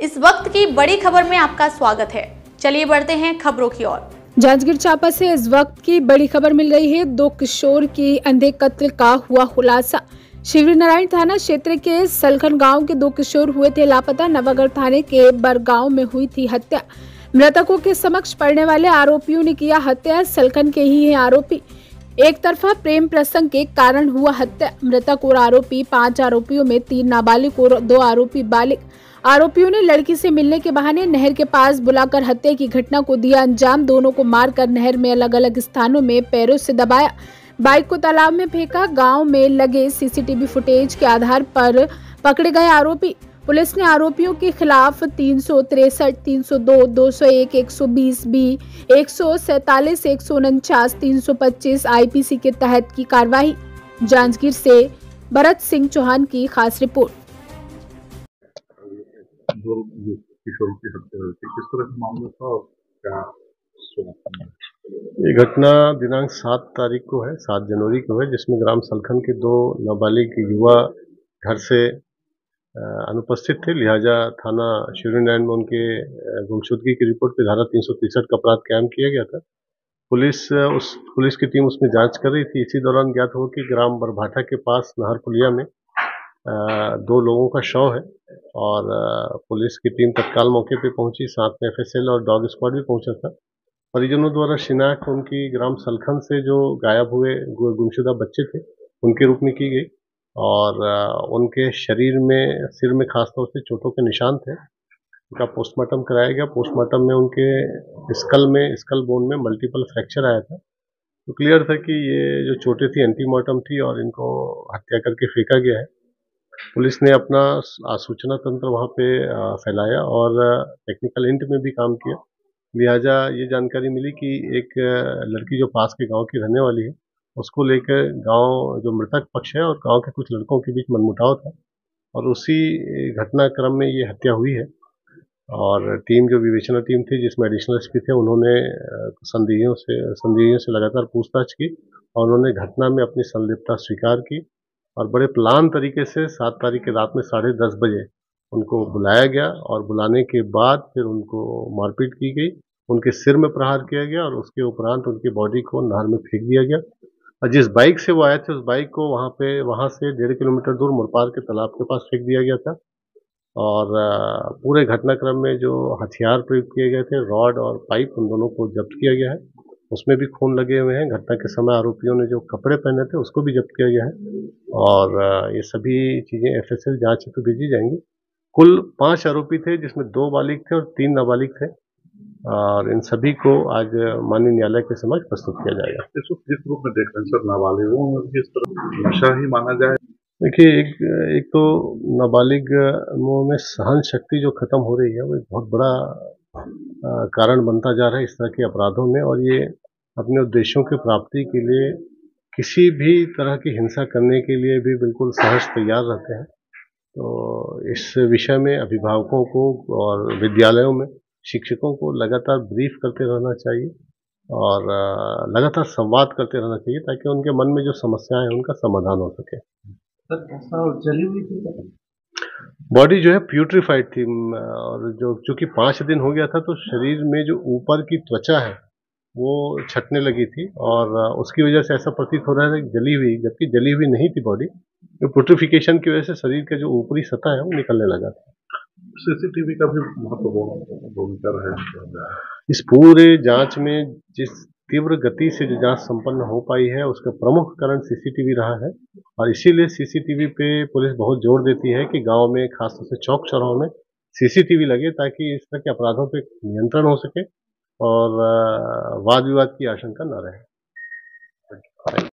इस वक्त की बड़ी खबर में आपका स्वागत है। चलिए बढ़ते हैं खबरों की ओर। जांजगीर चांपा से इस वक्त की बड़ी खबर मिल रही है। 2 किशोर की अंधे कत्ल का हुआ खुलासा। शिवनारायण थाना क्षेत्र के सलखन गांव के 2 किशोर हुए थे लापता। नवागढ़ थाने के बरगांव में हुई थी हत्या। मृतकों के समक्ष पड़ने वाले आरोपियों ने किया हत्या। सलखन के ही है आरोपी। एक तरफा प्रेम प्रसंग के कारण हुआ हत्या। मृतक और आरोपी 5 आरोपियों में 3 नाबालिग और 2 आरोपी बालिग। आरोपियों ने लड़की से मिलने के बहाने नहर के पास बुलाकर हत्या की घटना को दिया अंजाम। दोनों को मारकर नहर में अलग अलग स्थानों में पैरों से दबाया, बाइक को तालाब में फेंका। गांव में लगे सीसीटीवी फुटेज के आधार पर पकड़े गए आरोपी। पुलिस ने आरोपियों के खिलाफ 363, 302, 201, 120 बी, 147, 149, 325 आईपीसी के तहत की कार्रवाई। जांजगीर से भरत सिंह चौहान की खास रिपोर्ट। दो किशोरों की हत्या हुई थी, किस तरह का मामला था और क्या सुना? ये घटना दिनांक 7 तारीख को है, 7 जनवरी को है, जिसमें ग्राम सलखन के 2 नाबालिग युवा घर से अनुपस्थित थे। लिहाजा थाना शिवनारायण में उनके गुमशुदगी की रिपोर्ट पे धारा 363 का अपराध कायम किया गया था। पुलिस की टीम उसमें जांच कर रही थी। इसी दौरान ज्ञात हुआ कि ग्राम बरभाठा के पास नहर पुलिया में 2 लोगों का शव है और पुलिस की टीम तत्काल मौके पे पहुंची। साथ में एफएसएल और डॉग स्क्वाड भी पहुंचा था। परिजनों द्वारा शिनाख्त उनकी ग्राम सलखन से जो गायब हुए गुमशुदा बच्चे थे उनके रूप में की गई और उनके शरीर में, सिर में खासतौर से चोटों के निशान थे। उनका पोस्टमार्टम कराया गया। पोस्टमार्टम में उनके स्कल बोन में मल्टीपल फ्रैक्चर आया था। तो क्लियर था कि ये जो चोटें थी एंटीमॉर्टम थी और इनको हत्या करके फेंका गया है। पुलिस ने अपना सूचना तंत्र वहाँ पे फैलाया और टेक्निकल इंट में भी काम किया। लिहाजा ये जानकारी मिली कि एक लड़की जो पास के गांव की रहने वाली है, उसको लेकर गांव जो मृतक पक्ष है और गांव के कुछ लड़कों के बीच मनमुटाव था और उसी घटनाक्रम में ये हत्या हुई है। और टीम, जो विवेचना टीम थी जिसमें एडिशनल एसपी थे, उन्होंने संदेहियों से लगातार पूछताछ की और उन्होंने घटना में अपनी संलिप्तता स्वीकार की और बड़े प्लान तरीके से 7 तारीख की रात में 10:30 बजे उनको बुलाया गया और बुलाने के बाद फिर उनको मारपीट की गई, उनके सिर में प्रहार किया गया और उसके उपरांत उनकी बॉडी को नहर में फेंक दिया गया। और जिस बाइक से वो आए थे उस बाइक को वहाँ से 1.5 किलोमीटर दूर मुरपार के तालाब के पास फेंक दिया गया था। और पूरे घटनाक्रम में जो हथियार प्रयोग किए गए थे, रॉड और पाइप, उन दोनों को जब्त किया गया है। उसमें भी खून लगे हुए हैं। घटना के समय आरोपियों ने जो कपड़े पहने थे उसको भी जब्त किया गया है और ये सभी चीजें एफएसएल जांच हेतु भेजी जाएंगी। कुल 5 आरोपी थे, जिसमें 2 बालिग थे और 3 नाबालिग थे और इन सभी को आज माननीय न्यायालय के समक्ष प्रस्तुत किया जाएगा। इसको किस रूप में देख रहे हैं सर? नाबालिगों में किस तरह नशा ही माना जाए? देखिए, एक तो नाबालिग में सहन शक्ति जो खत्म हो रही है वो एक बहुत बड़ा कारण बनता जा रहा है इस तरह के अपराधों में और ये अपने उद्देश्यों की प्राप्ति के लिए किसी भी तरह की हिंसा करने के लिए भी बिल्कुल सहज तैयार रहते हैं। तो इस विषय में अभिभावकों को और विद्यालयों में शिक्षकों को लगातार ब्रीफ करते रहना चाहिए और लगातार संवाद करते रहना चाहिए ताकि उनके मन में जो समस्याएं हैं उनका समाधान हो सके। जली हुई थी बॉडी जो है प्यूट्रीफाइड थी और चूंकि 5 दिन हो गया था तो शरीर में जो ऊपर की त्वचा है वो छटने लगी थी और उसकी वजह से ऐसा प्रतीत हो रहा है कि जली हुई, जबकि जली हुई नहीं थी बॉडी। तो प्यूट्रिफिकेशन की वजह से शरीर का जो ऊपरी सतह है वो निकलने लगा था। सीसीटीवी का भी महत्वपूर्ण भूमिका है इस पूरे जांच में। जिस तीव्र गति से जो जांच संपन्न हो पाई है उसका प्रमुख कारण सीसीटीवी रहा है और इसीलिए सीसीटीवी पे पुलिस बहुत जोर देती है कि गांव में, खासतौर से चौक चौराहों में सीसीटीवी लगे ताकि इस तरह के अपराधों पे नियंत्रण हो सके और वाद विवाद की आशंका न रहे।